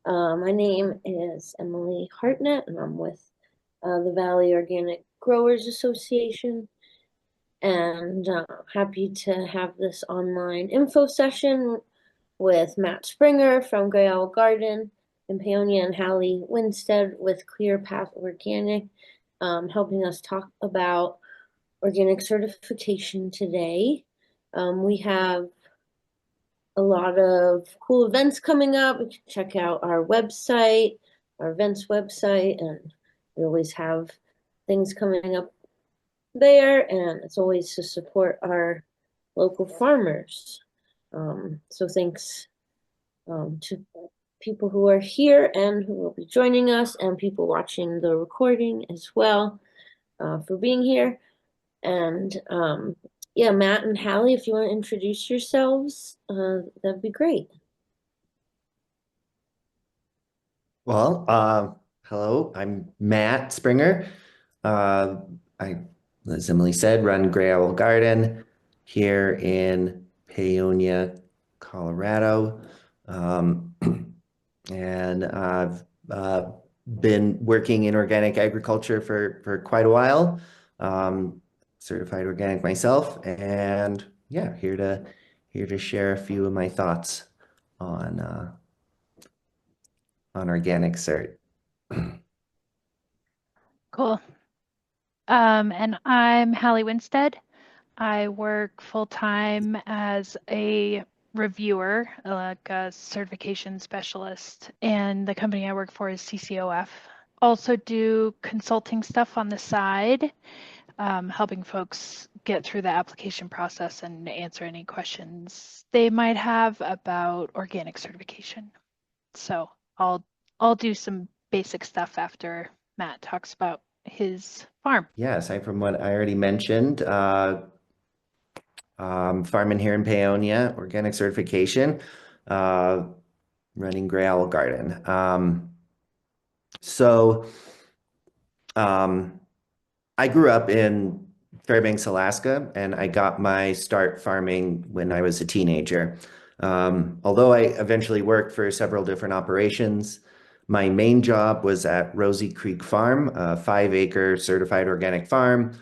My name is Emily Hartnett, and I'm with the Valley Organic Growers Association. And happy to have this online info session with Matt Springer from Gray Owl Garden and Peonia and Hallie Winstead with ClearPath Organic, helping us talk about organic certification today. We have a lot of cool events coming up. You can check out our website, our events website, and we always have things coming up there, and it's always to support our local farmers. So thanks to people who are here and who will be joining us, and people watching the recording as well, for being here. And yeah, Matt and Hallie, if you want to introduce yourselves, that'd be great. Well, hello, I'm Matt Springer. Uh, I, as Emily said, run Gray Owl Garden here in Peonia, Colorado. Um, and I've been working in organic agriculture for quite a while. Certified organic myself, and yeah, here to share a few of my thoughts on on organic cert. Cool. And I'm Hallie Winstead. I work full-time as a reviewer, like a certification specialist, and the company I work for is CCOF. Also do consulting stuff on the side, helping folks get through the application process and answer any questions they might have about organic certification. So I'll do some basic stuff after Matt talks about his farm. Yeah, aside from what I already mentioned, farming here in Paonia, organic certification, uh, running Gray Owl Garden. So um, I grew up in Fairbanks, Alaska, and I got my start farming when I was a teenager. Although I eventually worked for several different operations, my main job was at Rosie Creek Farm, a 5-acre certified organic farm,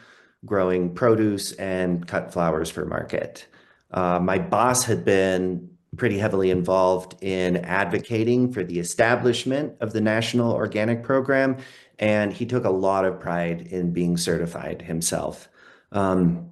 growing produce and cut flowers for market. My boss had been pretty heavily involved in advocating for the establishment of the National Organic Program, and he took a lot of pride in being certified himself. Um,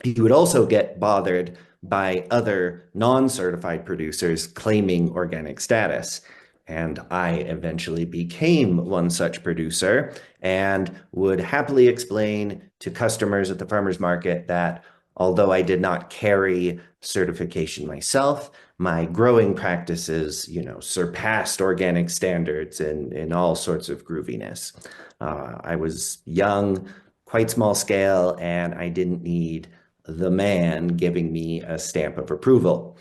he would also get bothered by other non-certified producers claiming organic status. And I eventually became one such producer and would happily explain to customers at the farmers market that although I did not carry certification myself, my growing practices, surpassed organic standards in all sorts of grooviness. I was young, quite small scale, and I didn't need the man giving me a stamp of approval.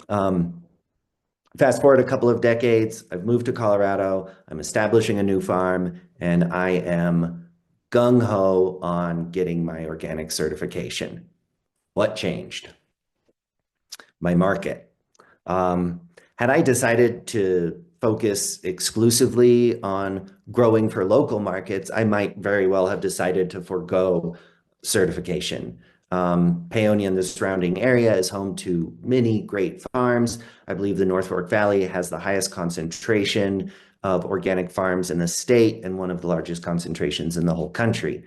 Um, Fast forward a couple of decades, I've moved to Colorado, I'm establishing a new farm, and I am gung-ho on getting my organic certification. What changed? My market. Had I decided to focus exclusively on growing for local markets, I might very well have decided to forego certification. Paonia and the surrounding area is home to many great farms. I believe the North Fork Valley has the highest concentration of organic farms in the state and one of the largest concentrations in the whole country.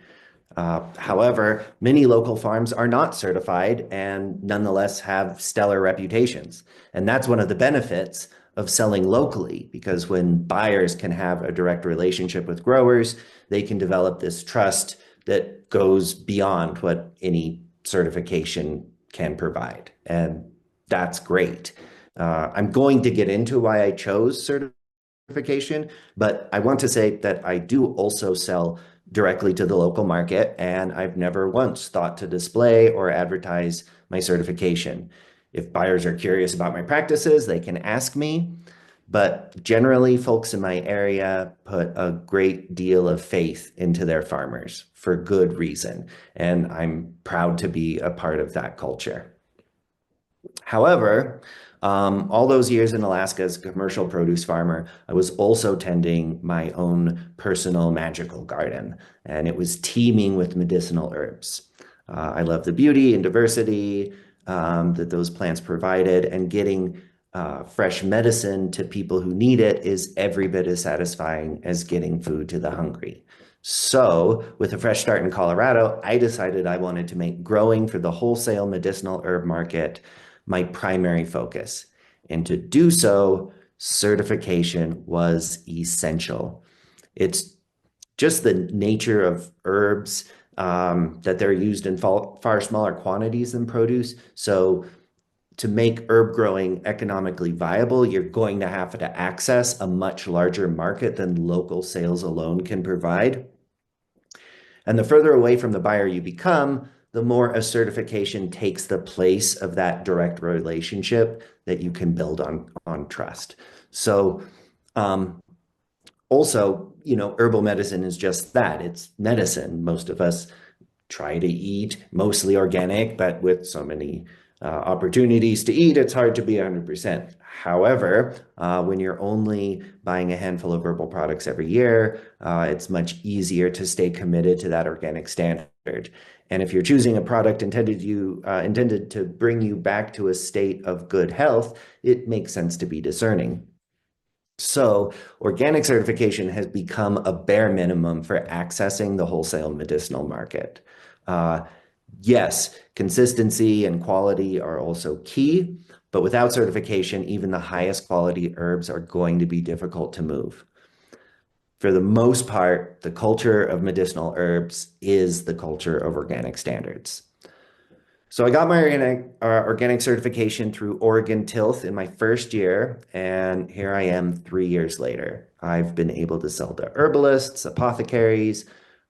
However, many local farms are not certified and nonetheless have stellar reputations. And that's one of the benefits of selling locally, because when buyers can have a direct relationship with growers, they can develop this trust that goes beyond what any certification can provide. And that's great. I'm going to get into why I chose certification, but I want to say that I do also sell directly to the local market, and I've never once thought to display or advertise my certification. If buyers are curious about my practices, they can ask me, but generally folks in my area put a great deal of faith into their farmers for good reason, and I'm proud to be a part of that culture. However, All those years in Alaska as a commercial produce farmer, I was also tending my own personal magical garden, and it was teeming with medicinal herbs. I love the beauty and diversity that those plants provided, and getting fresh medicine to people who need it is every bit as satisfying as getting food to the hungry. So, with a fresh start in Colorado, I decided I wanted to make growing for the wholesale medicinal herb market my primary focus. And to do so, certification was essential. It's just the nature of herbs that they're used in far smaller quantities than produce. So to make herb growing economically viable, you're going to have to access a much larger market than local sales alone can provide. And the further away from the buyer you become, the more a certification takes the place of that direct relationship that you can build on trust. So also, herbal medicine is just that. It's medicine. Most of us try to eat mostly organic, but with so many opportunities to eat, it's hard to be 100%. However, when you're only buying a handful of herbal products every year, it's much easier to stay committed to that organic standard. And if you're choosing a product intended to bring you back to a state of good health, it makes sense to be discerning. So organic certification has become a bare minimum for accessing the wholesale medicinal market. Yes, consistency and quality are also key, but without certification, even the highest quality herbs are going to be difficult to move. For the most part, the culture of medicinal herbs is the culture of organic standards. So I got my organic certification through Oregon Tilth in my first year, and here I am 3 years later. I've been able to sell to herbalists, apothecaries,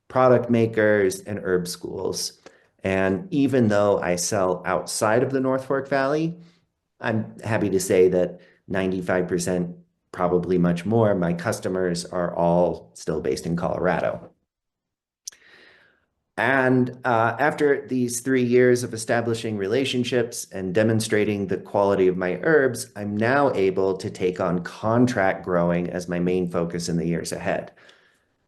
product makers, and herb schools. And even though I sell outside of the North Fork Valley, I'm happy to say that 95%, probably much more, my customers are all still based in Colorado. And after these 3 years of establishing relationships and demonstrating the quality of my herbs, I'm now able to take on contract growing as my main focus in the years ahead.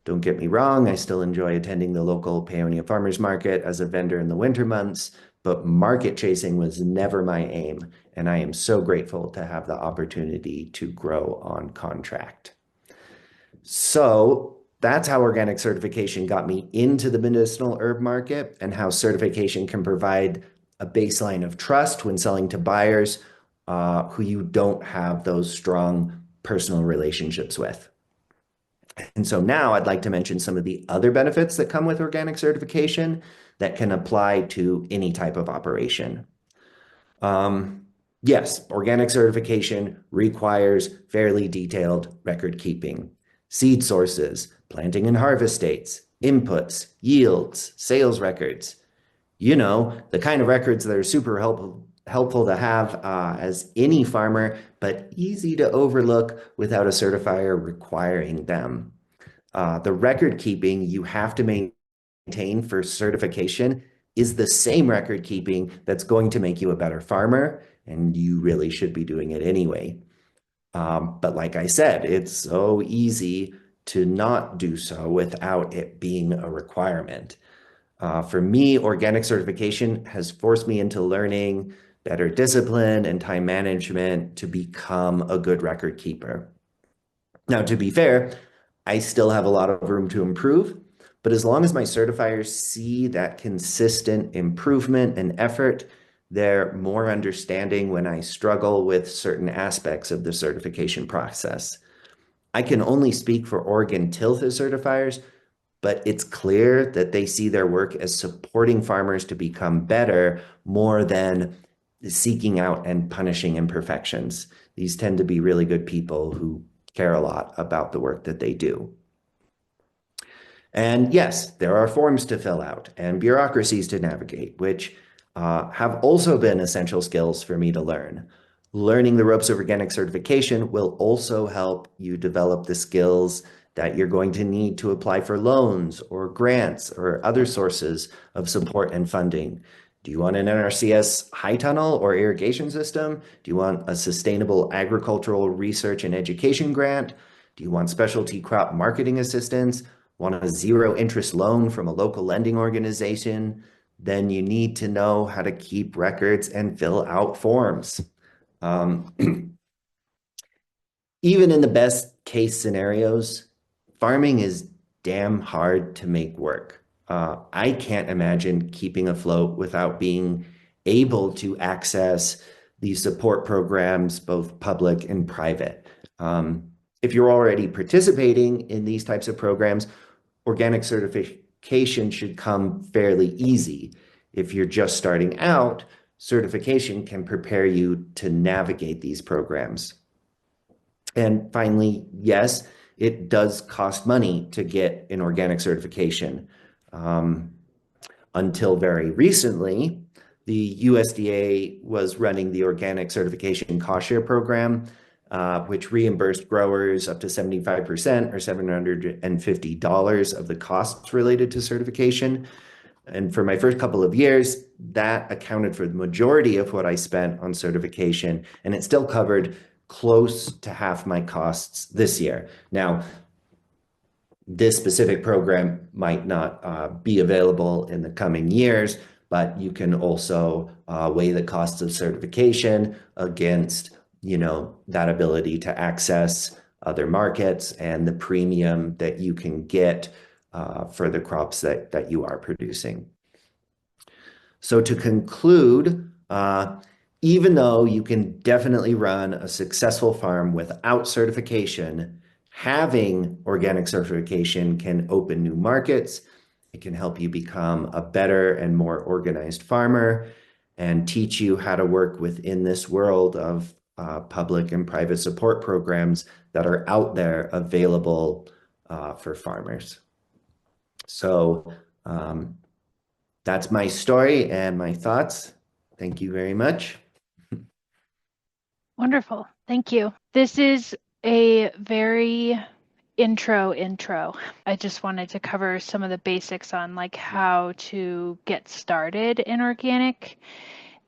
Don't get me wrong, I still enjoy attending the local Paonia Farmers Market as a vendor in the winter months, but market chasing was never my aim, and I am so grateful to have the opportunity to grow on contract. So that's how organic certification got me into the medicinal herb market, and how certification can provide a baseline of trust when selling to buyers who you don't have those strong personal relationships with. And so now I'd like to mention some of the other benefits that come with organic certification that can apply to any type of operation. Yes, organic certification requires fairly detailed record keeping. Seed sources, planting and harvest dates, inputs, yields, sales records. The kind of records that are super helpful to have as any farmer, but easy to overlook without a certifier requiring them. The record keeping you have to maintain for certification is the same record keeping that's going to make you a better farmer, and you really should be doing it anyway. But like I said, it's so easy to not do so without it being a requirement. For me, organic certification has forced me into learning better discipline and time management to become a good record keeper. Now, to be fair, I still have a lot of room to improve, but as long as my certifiers see that consistent improvement and effort, they're more understanding when I struggle with certain aspects of the certification process. I can only speak for Oregon Tilth as certifiers, but it's clear that they see their work as supporting farmers to become better more than seeking out and punishing imperfections. These tend to be really good people who care a lot about the work that they do. And yes, there are forms to fill out and bureaucracies to navigate, which have also been essential skills for me to learn. Learning the ropes of organic certification will also help you develop the skills that you're going to need to apply for loans or grants or other sources of support and funding. Do you want an NRCS high tunnel or irrigation system? Do you want a sustainable agricultural research and education grant? Do you want specialty crop marketing assistance? Want a zero interest loan from a local lending organization? Then you need to know how to keep records and fill out forms. Even in the best case scenarios, farming is damn hard to make work. I can't imagine keeping afloat without being able to access these support programs, both public and private. If you're already participating in these types of programs, organic certification should come fairly easy. If you're just starting out, certification can prepare you to navigate these programs. And finally, yes, it does cost money to get an organic certification. Until very recently, the USDA was running the organic certification cost share program, which reimbursed growers up to 75% or $750 of the costs related to certification. And for my first couple of years, that accounted for the majority of what I spent on certification, and it still covered close to half my costs this year. Now, this specific program might not be available in the coming years, but you can also weigh the costs of certification against, that ability to access other markets and the premium that you can get for the crops that you are producing. So to conclude, even though you can definitely run a successful farm without certification, having organic certification can open new markets. It can help you become a better and more organized farmer and teach you how to work within this world of public and private support programs that are out there available for farmers. So that's my story and my thoughts. Thank you very much. Wonderful. Thank you. This is a very intro. I just wanted to cover some of the basics on like how to get started in organic.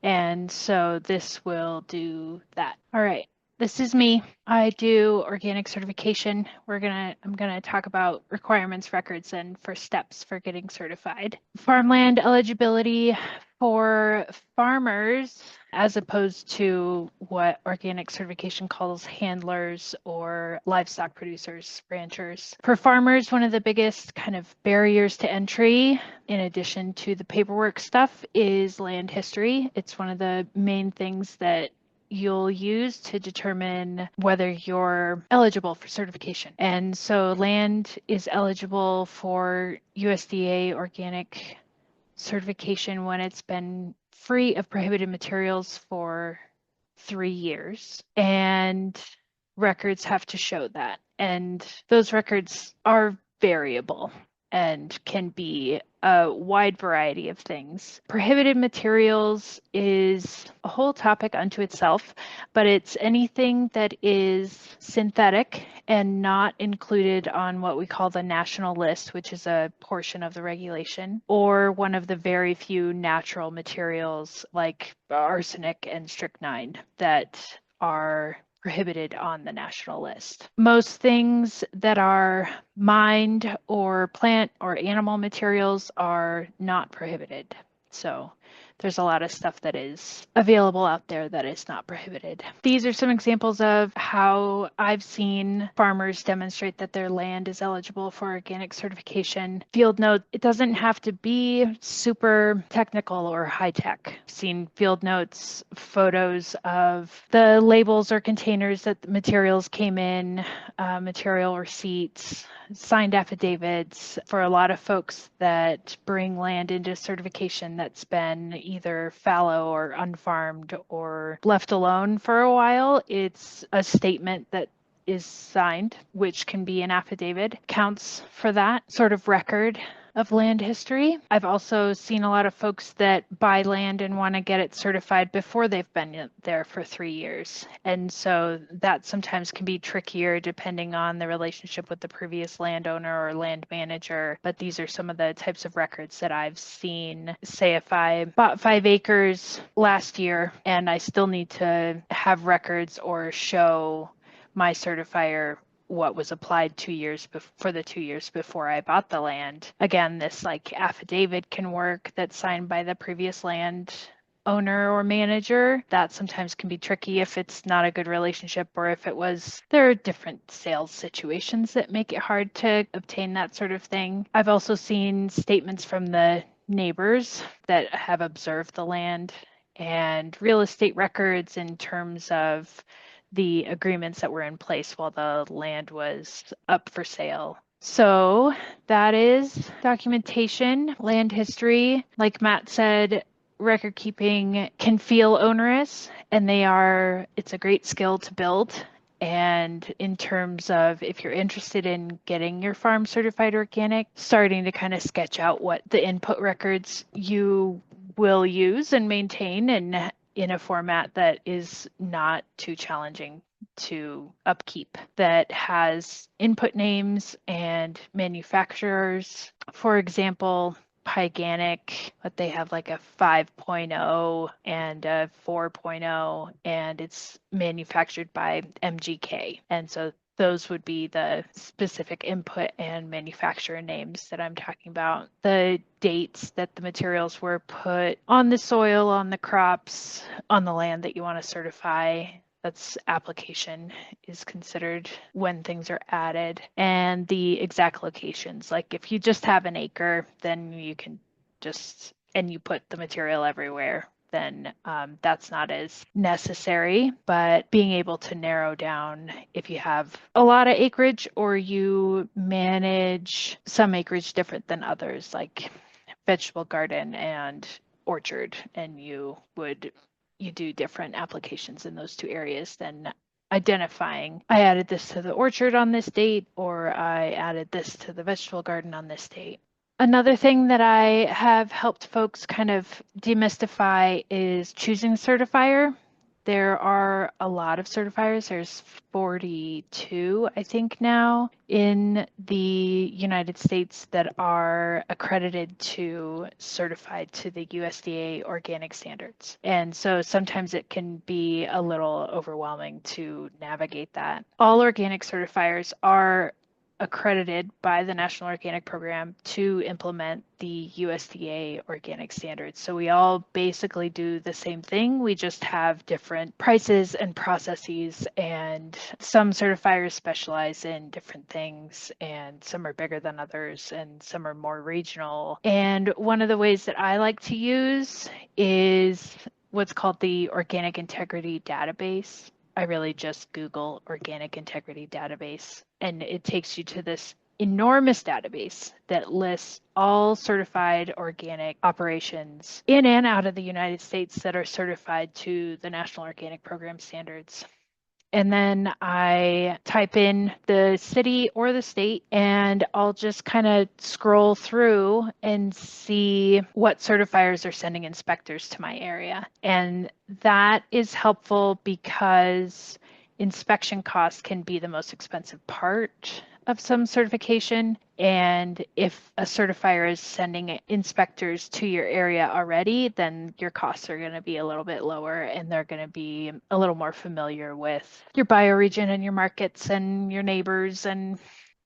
And so this will do that. All right. This is me. I do organic certification. I'm gonna talk about requirements, records, and first steps for getting certified. Farmland eligibility for farmers, as opposed to what organic certification calls handlers or livestock producers, ranchers. For farmers, one of the biggest kind of barriers to entry, in addition to the paperwork stuff, is land history. It's one of the main things that you'll use to determine whether you're eligible for certification. And so land is eligible for USDA organic certification when it's been free of prohibited materials for 3 years, and records have to show that. And those records are variable and can be a wide variety of things. Prohibited materials is a whole topic unto itself, but it's anything that is synthetic and not included on what we call the national list, which is a portion of the regulation, or one of the very few natural materials like arsenic and strychnine that are prohibited on the national list. Most things that are mined or plant or animal materials are not prohibited. So there's a lot of stuff that is available out there that is not prohibited. These are some examples of how I've seen farmers demonstrate that their land is eligible for organic certification. Field note, it doesn't have to be super technical or high tech. I've seen field notes, photos of the labels or containers that the materials came in, material receipts, signed affidavits. For a lot of folks that bring land into certification that's been either fallow or unfarmed or left alone for a while, it's a statement that is signed, which can be an affidavit, counts for that sort of record. of land history. I've also seen a lot of folks that buy land and want to get it certified before they've been there for 3 years. And so that sometimes can be trickier depending on the relationship with the previous landowner or land manager. But these are some of the types of records that I've seen. Say if I bought 5 acres last year and I still need to have records or show my certifier what was applied 2 years for the 2 years before I bought the land. Again, this like affidavit can work that's signed by the previous land owner or manager. That sometimes can be tricky if it's not a good relationship, or if there are different sales situations that make it hard to obtain that sort of thing. I've also seen statements from the neighbors that have observed the land, and real estate records in terms of the agreements that were in place while the land was up for sale. So that is documentation, land history. Like Matt said, record keeping can feel onerous, and it's a great skill to build. And in terms of if you're interested in getting your farm certified organic, starting to kind of sketch out what the input records you will use and maintain, and in a format that is not too challenging to upkeep, that has input names and manufacturers. For example, Pyganic, but they have like a 5.0 and a 4.0, and it's manufactured by MGK. And so those would be the specific input and manufacturer names that I'm talking about. The dates that the materials were put on the soil, on the crops, on the land that you want to certify. That's application is considered when things are added, and the exact locations. Like if you just have an acre, then you can and you put the material everywhere, then that's not as necessary. But being able to narrow down if you have a lot of acreage or you manage some acreage different than others, like vegetable garden and orchard, and you do different applications in those two areas, then identifying I added this to the orchard on this date, or I added this to the vegetable garden on this date. Another thing that I have helped folks kind of demystify is choosing a certifier. There are a lot of certifiers. There's 42, I think, now in the United States that are accredited to certified to the USDA organic standards. And so sometimes it can be a little overwhelming to navigate that. All organic certifiers are accredited by the National Organic Program to implement the USDA organic standards. So we all basically do the same thing. We just have different prices and processes, and some certifiers specialize in different things, and some are bigger than others, and some are more regional. And one of the ways that I like to use is what's called the Organic Integrity Database. I really just Google Organic Integrity Database, and it takes you to this enormous database that lists all certified organic operations in and out of the United States that are certified to the National Organic Program standards. And then I type in the city or the state, and I'll just kind of scroll through and see what certifiers are sending inspectors to my area. And that is helpful because inspection costs can be the most expensive part of some certification. And if a certifier is sending inspectors to your area already, then your costs are going to be a little bit lower, and they're going to be a little more familiar with your bioregion and your markets and your neighbors. And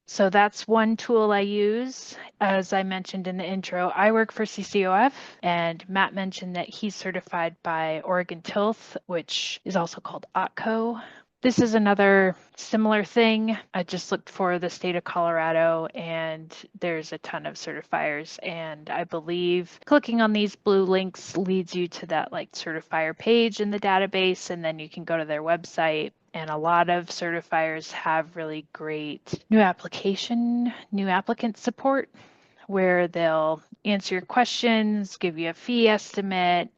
so that's one tool I use. As I mentioned in the intro, I work for CCOF, and Matt mentioned that he's certified by Oregon Tilth, which is also called OTCO. This is another similar thing. I just looked for the state of Colorado, and there's a ton of certifiers, and I believe clicking on these blue links leads you to that like certifier page in the database, and then you can go to their website. And a lot of certifiers have really great new applicant support. where they'll answer your questions, give you a fee estimate,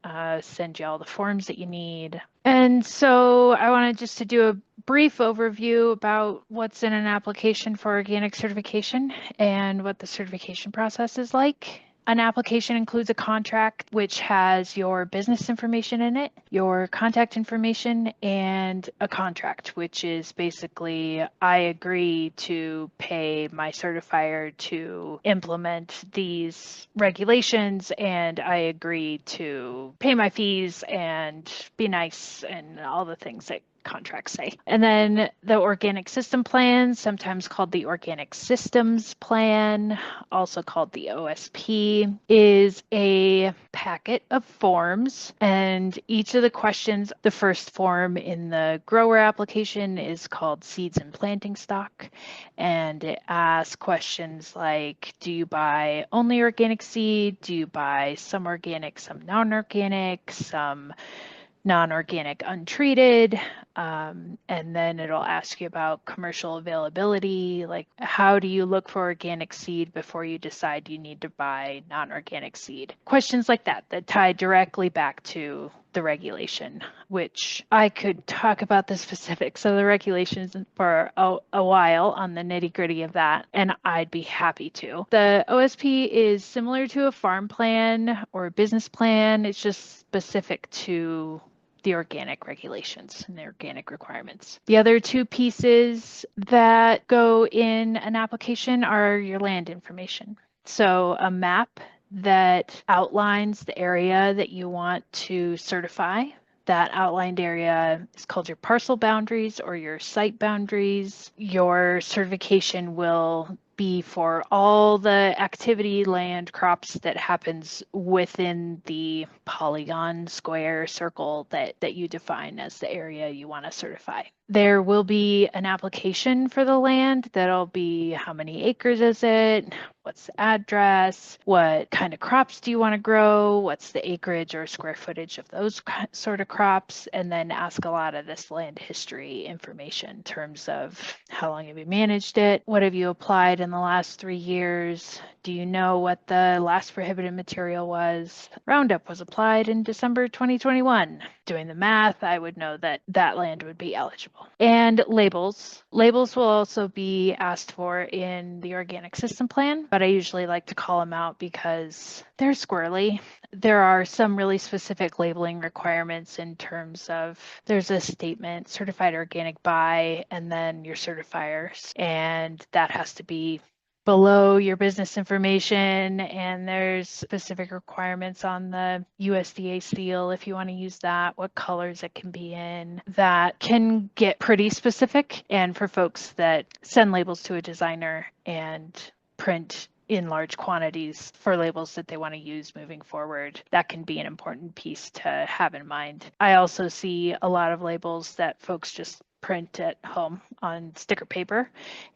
send you all the forms that you need. And so I wanted just to do a brief overview about what's in an application for organic certification and what the certification process is like. An application includes a contract which has your business information in it, your contact information, and a contract, which is basically I agree to pay my certifier to implement these regulations, and I agree to pay my fees and be nice and all the things that contracts say. And then the organic system plan, sometimes called the organic systems plan, also called the OSP, is a packet of forms, and each of the questions, the first form in the grower application is called seeds and planting stock, and it asks questions like, do you buy only organic seed? Do you buy some organic, some non-organic, some non-organic untreated, and then it'll ask you about commercial availability, like how do you look for organic seed before you decide you need to buy non-organic seed. Questions like that tie directly back to the regulation, which I could talk about the specifics of the regulations for a while on the nitty-gritty of that, and I'd be happy to. The OSP is similar to a farm plan or a business plan. It's just specific to the organic regulations and the organic requirements. The other two pieces that go in an application are your land information. So a map that outlines the area that you want to certify. That outlined area is called your parcel boundaries or your site boundaries. Your certification will be for all the activity, land, crops that happens within the polygon, square, circle that you define as the area you want to certify. There will be an application for the land that'll be how many acres is it, what's the address, what kind of crops do you want to grow, what's the acreage or square footage of those sort of crops, and then ask a lot of this land history information in terms of how long have you managed it, what have you applied in the last 3 years, do you know what the last prohibited material was? Roundup was applied in December 2021. Doing the math, I would know that that land would be eligible. And labels. Labels will also be asked for in the organic system plan, but I usually like to call them out because they're squirrely. There are some really specific labeling requirements in terms of there's a statement, certified organic by, and then your certifiers, and that has to be below your business information, and there's specific requirements on the USDA seal if you want to use that, what colors it can be in. That can get pretty specific, and for folks that send labels to a designer and print in large quantities for labels that they want to use moving forward, that can be an important piece to have in mind. I also see a lot of labels that folks just print at home on sticker paper,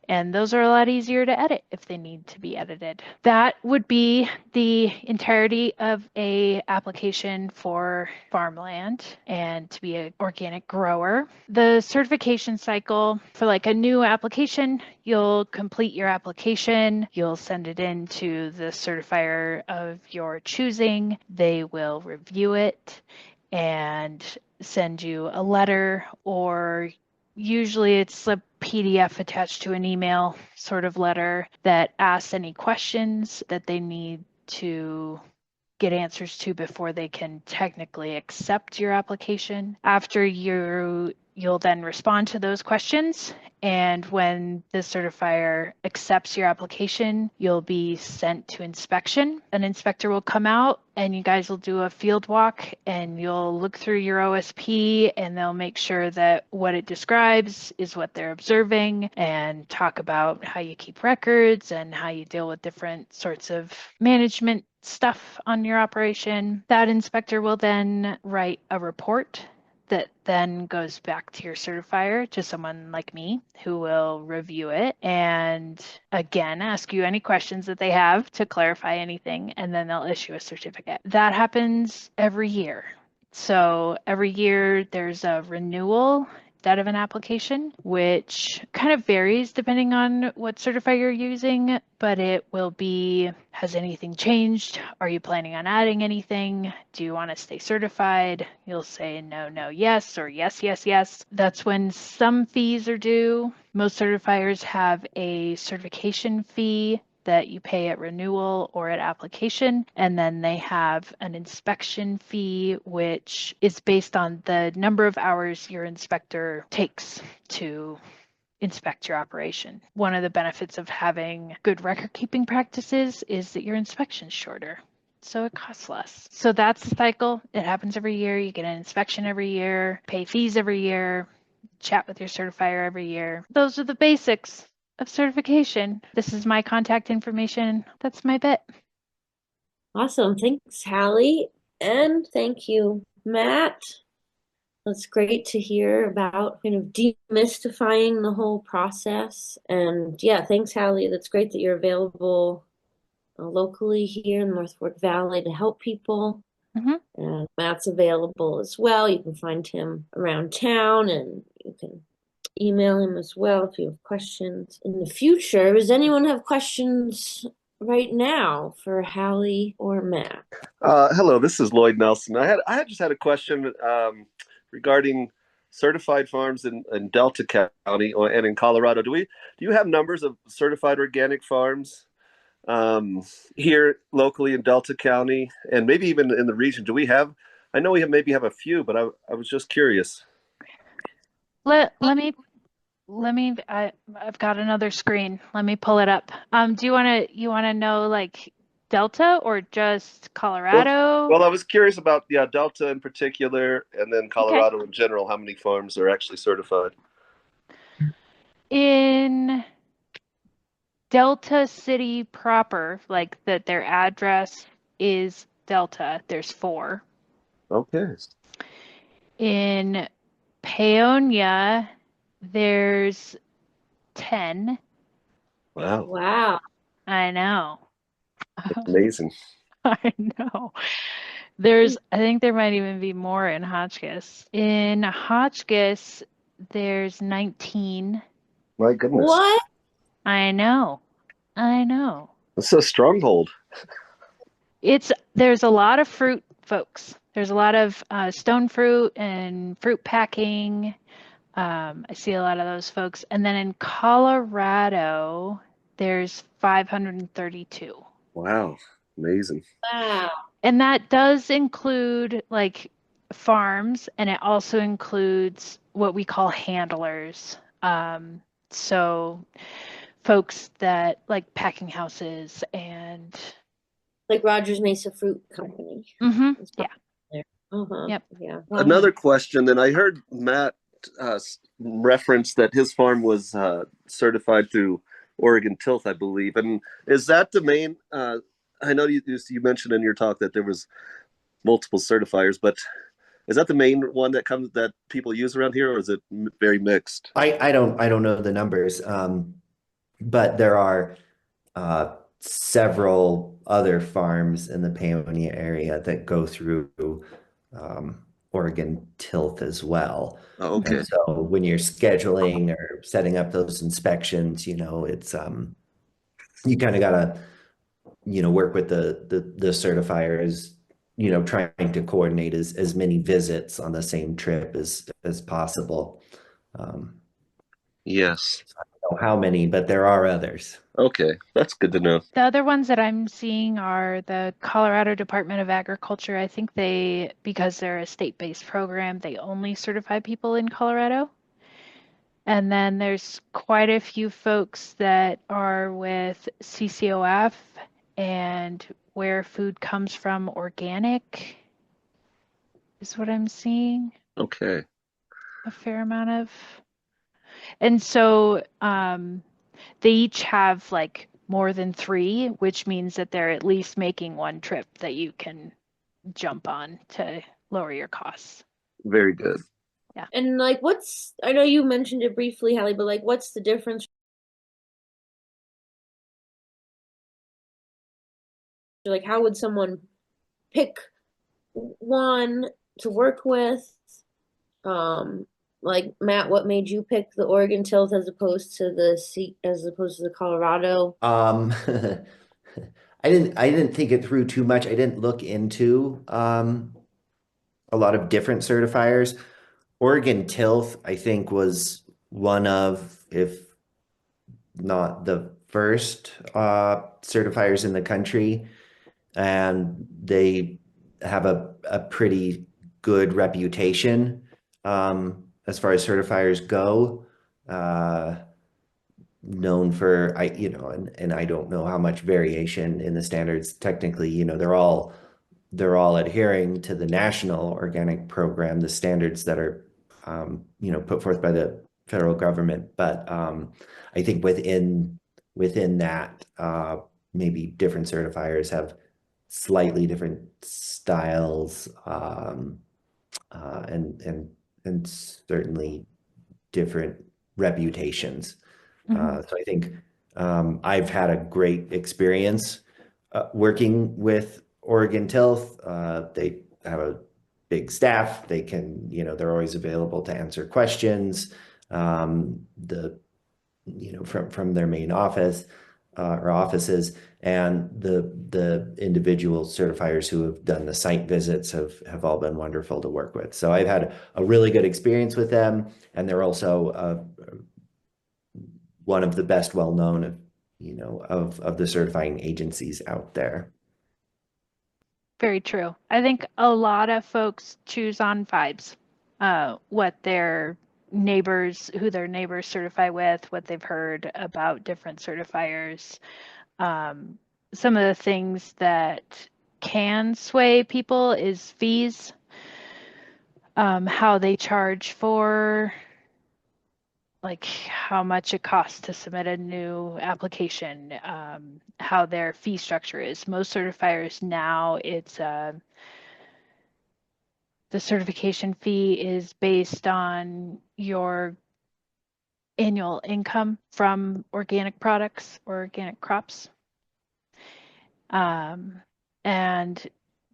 and those are a lot easier to edit if they need to be edited. That would be the entirety of a application for farmland and to be an organic grower. The certification cycle for like a new application, you'll complete your application, you'll send it in to the certifier of your choosing, they will review it and send you a letter, or usually it's a PDF attached to an email sort of letter that asks any questions that they need to get answers to before they can technically accept your application. After you'll then respond to those questions, and when the certifier accepts your application, you'll be sent to inspection. An inspector will come out and you guys will do a field walk, and you'll look through your OSP and they'll make sure that what it describes is what they're observing, and talk about how you keep records and how you deal with different sorts of management stuff on your operation. That inspector will then write a report that then goes back to your certifier, to someone like me, who will review it and again ask you any questions that they have to clarify anything, and then they'll issue a certificate. That happens every year. So every year there's a renewal out of an application, which kind of varies depending on what certifier you're using, but it will be, has anything changed? Are you planning on adding anything? Do you want to stay certified? You'll say no, no, yes, or yes, yes, yes. That's when some fees are due. Most certifiers have a certification fee that you pay at renewal or at application. And then they have an inspection fee, which is based on the number of hours your inspector takes to inspect your operation. One of the benefits of having good record keeping practices is that your inspection's shorter. So it costs less. So that's the cycle. It happens every year. You get an inspection every year, pay fees every year, chat with your certifier every year. Those are the basics of certification. This is my contact information. That's my bit. Awesome. Thanks, Hallie. And thank you, Matt. That's great to hear about kind of demystifying the whole process. And yeah, thanks, Hallie. That's great that you're available locally here in North Fork Valley to help people. And Matt's available as well. You can find him around town and you can email him as well if you have questions in the future. Does anyone have questions right now for Hallie or Matt? Hello, this is Lloyd Nelson. I just had a question regarding certified farms in Delta County and in Colorado. Do you have numbers of certified organic farms here locally in Delta County and maybe even in the region? Do we have? I know we maybe have a few, but I was just curious. Let me I've got another screen. Let me pull it up. Do you wanna know like Delta or just Colorado? Well, I was curious about Delta in particular, and then Okay. Colorado in general. How many farms are actually certified? In Delta City proper, like that their address is Delta, there's 4. Okay. In Paonia, there's 10. Wow. Wow. I know. Amazing. I know. I think there might even be more in Hotchkiss. In Hotchkiss, there's 19. My goodness. What? I know. I know. It's a stronghold. There's a lot of fruit folks. There's a lot of stone fruit and fruit packing. I see a lot of those folks. And then in Colorado, there's 532. Wow. Amazing. Wow. And that does include like farms, and it also includes what we call handlers. So folks that like packing houses and Like Rogers Mesa Fruit Company. yeah. There. Uh-huh. Yep. Yeah. Wow. Another question, and I heard Matt reference that his farm was certified through Oregon Tilth, I believe. And is that the main? I know you mentioned in your talk that there was multiple certifiers, but is that the main one that people use around here, or is it very mixed? I don't know the numbers, but there are several other farms in the Paonia area that go through Oregon Tilth as well. Oh, okay. And so when you're scheduling or setting up those inspections, it's you kind of gotta, work with the certifiers, trying to coordinate as many visits on the same trip as possible. Yes. I don't know how many, but there are others. Okay, that's good to know. The other ones that I'm seeing are the Colorado Department of Agriculture. I think because they're a state-based program, they only certify people in Colorado. And then there's quite a few folks that are with CCOF and Where Food Comes From Organic is what I'm seeing Okay. a fair amount of. And so they each have like more than 3, which means that they're at least making one trip that you can jump on to lower your costs. Very good. Yeah. And like I know you mentioned it briefly, Hallie, but like what's the difference? Like how would someone pick one to work with? like Matt, what made you pick the Oregon tilth as opposed to the Colorado? I didn't think it through too much. I didn't look into a lot of different certifiers. Oregon Tilth, I think, was one of, if not the first certifiers in the country, and they have a pretty good reputation as far as certifiers go. Uh, Known for and I don't know how much variation in the standards technically, they're all adhering to the national organic program, the standards that are put forth by the federal government. But I think within that, maybe different certifiers have slightly different styles, and certainly different reputations. So I think I've had a great experience working with Oregon Tilth. They have a big staff. They're always available to answer questions. From their main office or offices, and the individual certifiers who have done the site visits have all been wonderful to work with. So I've had a really good experience with them, and they're also one of the best well-known of the certifying agencies out there. Very true. I think a lot of folks choose on vibes, what their neighbors, who their neighbors certify with, what they've heard about different certifiers. Some of the things that can sway people is fees, how they charge for, like how much it costs to submit a new application, how their fee structure is. Most certifiers now, the certification fee is based on your annual income from organic products or organic crops. And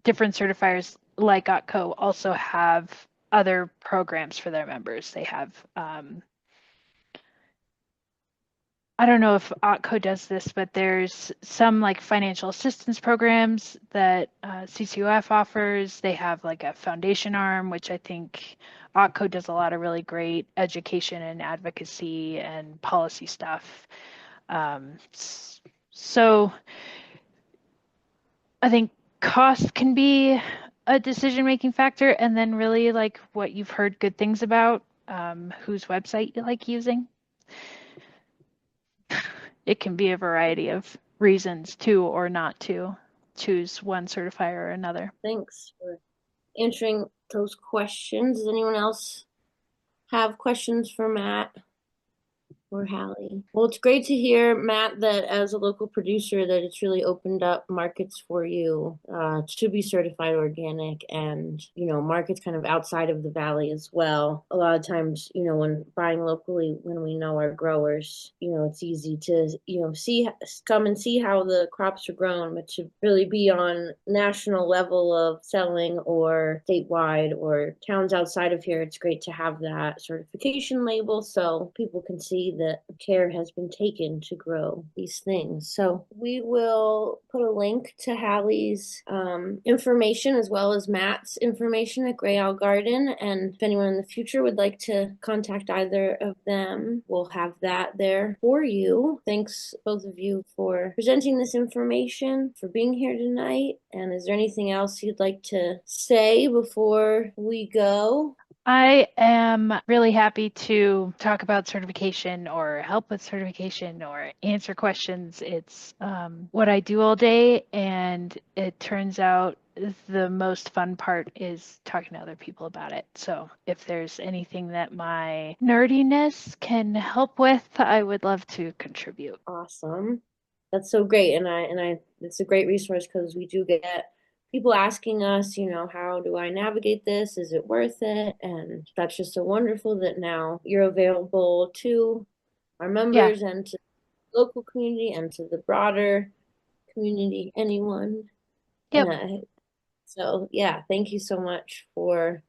different certifiers like OTCO also have other programs for their members. They have, I don't know if OTCO does this, but there's some like financial assistance programs that CCOF offers. They have like a foundation arm, which I think OTCO does a lot of really great education and advocacy and policy stuff. So I think cost can be a decision-making factor, and then really like what you've heard good things about, whose website you like using. It can be a variety of reasons to or not to choose one certifier or another. Thanks for answering those questions. Does anyone else have questions for Matt or Hallie? Well, it's great to hear, Matt, that as a local producer, that it's really opened up markets for you to be certified organic, and markets kind of outside of the valley as well. A lot of times, when buying locally, when we know our growers, it's easy to come and see how the crops are grown, but to really be on national level of selling or statewide or towns outside of here, it's great to have that certification label so people can see that care has been taken to grow these things. So we will put a link to Hallie's information as well as Matt's information at Gray Owl Garden. And if anyone in the future would like to contact either of them, we'll have that there for you. Thanks, both of you, for presenting this information, for being here tonight. And is there anything else you'd like to say before we go? I am really happy to talk about certification or help with certification or answer questions. It's what I do all day, and it turns out the most fun part is talking to other people about it. So if there's anything that my nerdiness can help with, I would love to contribute. Awesome. That's so great. And it's a great resource because we do get people asking us, how do I navigate this? Is it worth it? And that's just so wonderful that now you're available to our members and to the local community and to the broader community, anyone. Yep. So yeah, thank you so much for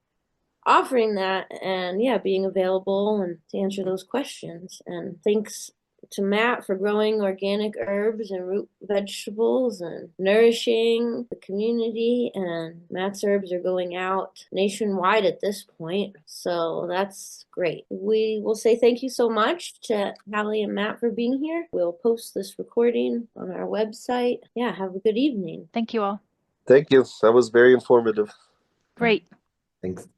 offering that and yeah, being available and to answer those questions. And thanks to Matt for growing organic herbs and root vegetables and nourishing the community. And Matt's herbs are going out nationwide at this point. So that's great. We will say thank you so much to Hallie and Matt for being here. We'll post this recording on our website. Yeah, have a good evening. Thank you all. Thank you. That was very informative. Great. Thanks.